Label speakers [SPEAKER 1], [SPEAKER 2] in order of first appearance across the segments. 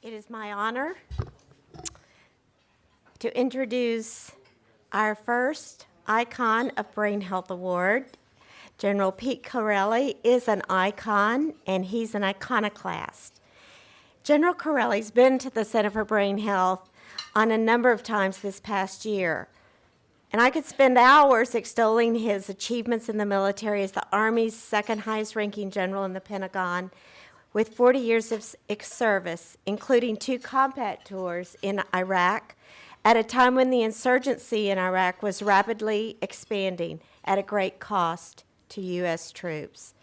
[SPEAKER 1] It is my honor to introduce our first icon of BrainHealth Award. General Pete Chiarelli is an icon, and he's an iconoclast. General Chiarelli's been to the Center for Brain Health on a number of times this past year. And I could spend hours extolling his achievements in the military as the Army's second highest ranking general in the Pentagon, with 40 years of service, including 2 combat tours in Iraq, at a time when the insurgency in Iraq was rapidly expanding at a great cost to U.S. troops.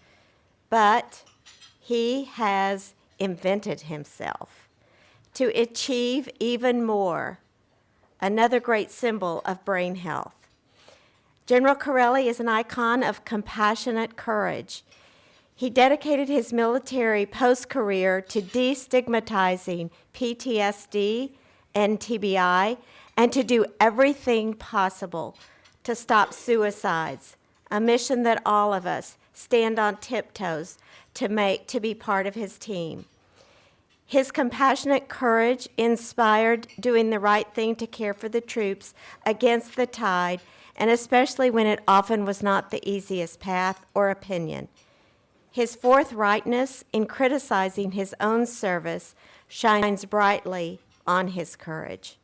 [SPEAKER 1] But he has invented himself to achieve even more, another great symbol of brain health. General Chiarelli is an icon of compassionate courage. He dedicated his military post-career to destigmatizing PTSD and TBI and to do everything possible to stop suicides, a mission that all of us stand on tiptoes to be part of his team. His compassionate courage inspired doing the right thing to care for the troops against the tide, and especially when it often was not the easiest path or opinion. His forthrightness in criticizing his own service shines brightly on his courage.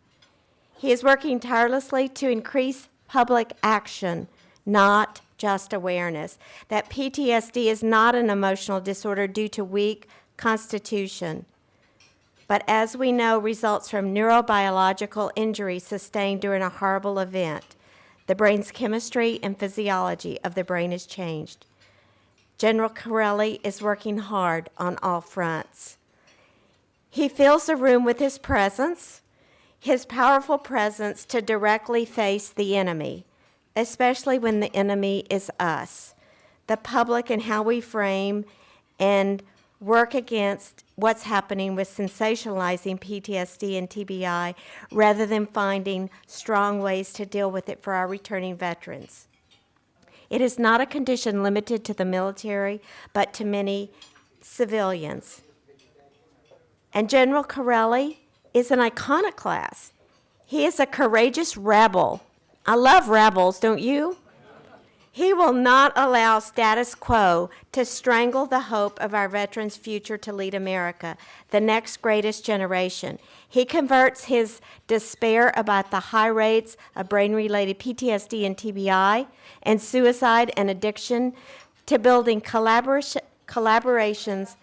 [SPEAKER 1] He is working tirelessly to increase public action, not just awareness, that PTSD is not an emotional disorder due to weak constitution, but as we know, results from neurobiological injury sustained during a horrible event. The brain's chemistry and physiology of the brain is changed. General Chiarelli is working hard on all fronts. He fills the room with his presence, his powerful presence to directly face the enemy, especially when the enemy is us, the public, and how we frame and work against what's happening with sensationalizing PTSD and TBI rather than finding strong ways to deal with it for our returning veterans. It is not a condition limited to the military, but to many civilians. And General Chiarelli is an iconoclast. He is a courageous rebel. I love rebels, don't you? He will not allow status quo to strangle the hope of our veterans' future to lead America, the next greatest generation. He converts his despair about the high rates of brain-related PTSD and TBI and suicide and addiction to building collaborations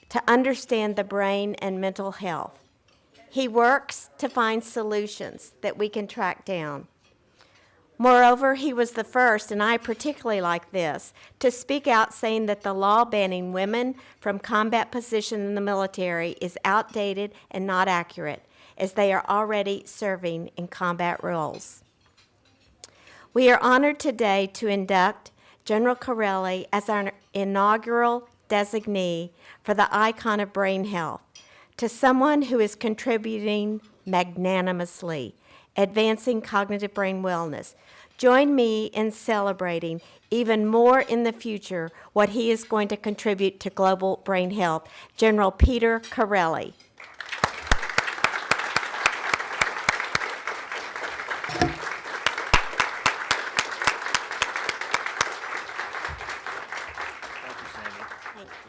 [SPEAKER 1] to understand the brain and mental health. He works to find solutions that we can track down. Moreover, he was the first, and I particularly like this, to speak out saying that the law banning women from combat positions in the military is outdated and not accurate, as they are already serving in combat roles. We are honored today to induct General Chiarelli as our inaugural designee for the icon of brain health, to someone who is contributing magnanimously, advancing cognitive brain wellness. Join me in celebrating even more in the future what he is going to contribute to global brain health, General Peter Chiarelli.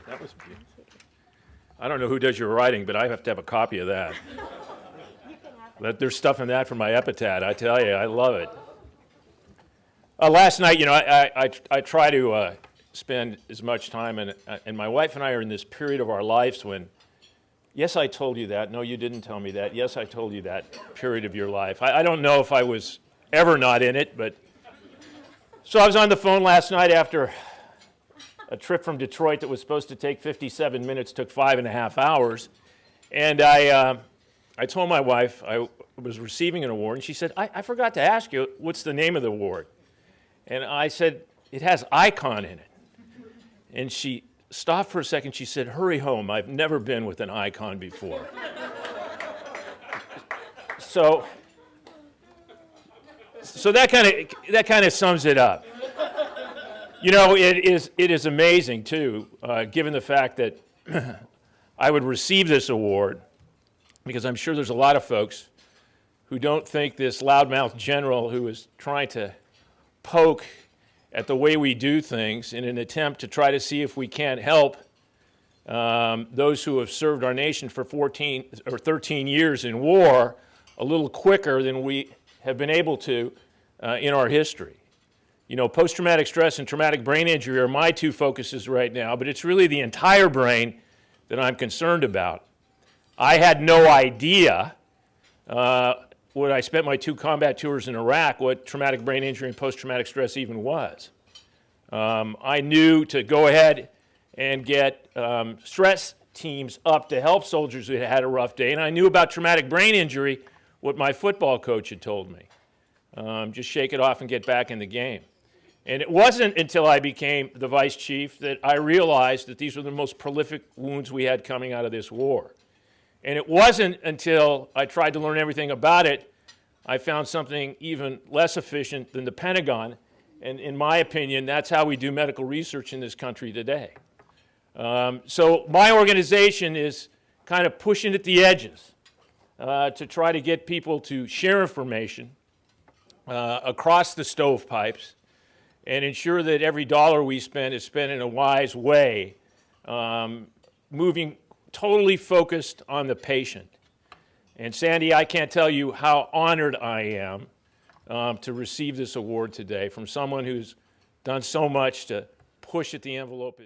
[SPEAKER 2] That was beautiful. I don't know who does your writing, but I have to have a copy of that. There's stuff in that for my epitaph. I tell you, I love it. Last night, I try to spend as much time, and my wife and I are in this period of our lives when, yes, I told you that. No, you didn't tell me that. Yes, I told you that period of your life. I don't know if I was ever not in it, but so I was on the phone last night after a trip from Detroit that was supposed to take 57 minutes, took 5.5 hours, and I told my wife I was receiving an award, and she said, I forgot to ask you, what's the name of the award? And I said, it has icon in it. And she stopped for a second. She said, hurry home. I've never been with an icon before. So that kind of sums it up. You know, it is amazing, too, given the fact that I would receive this award because I'm sure there's a lot of folks who don't think this loudmouth general who is trying to poke at the way we do things in an attempt to try to see if we can't help those who have served our nation for 14 or 13 years in war a little quicker than we have been able to in our history. You know, post-traumatic stress and traumatic brain injury are my two focuses right now, but it's really the entire brain that I'm concerned about. I had no idea when I spent my 2 combat tours in Iraq what traumatic brain injury and post-traumatic stress even was. I knew to go ahead and get stress teams up to help soldiers who had a rough day, and I knew about traumatic brain injury, what my football coach had told me. Just shake it off and get back in the game. And it wasn't until I became the vice chief that I realized that these were the most prolific wounds we had coming out of this war. And it wasn't until I tried to learn everything about it, I found something even less efficient than the Pentagon. And in my opinion, that's how we do medical research in this country today. So my organization is kind of pushing at the edges to try to get people to share information across the stovepipes and ensure that every dollar we spend is spent in a wise way, moving totally focused on the patient. And Sandy, I can't tell you how honored I am to receive this award today from someone who's done so much to push at the envelope.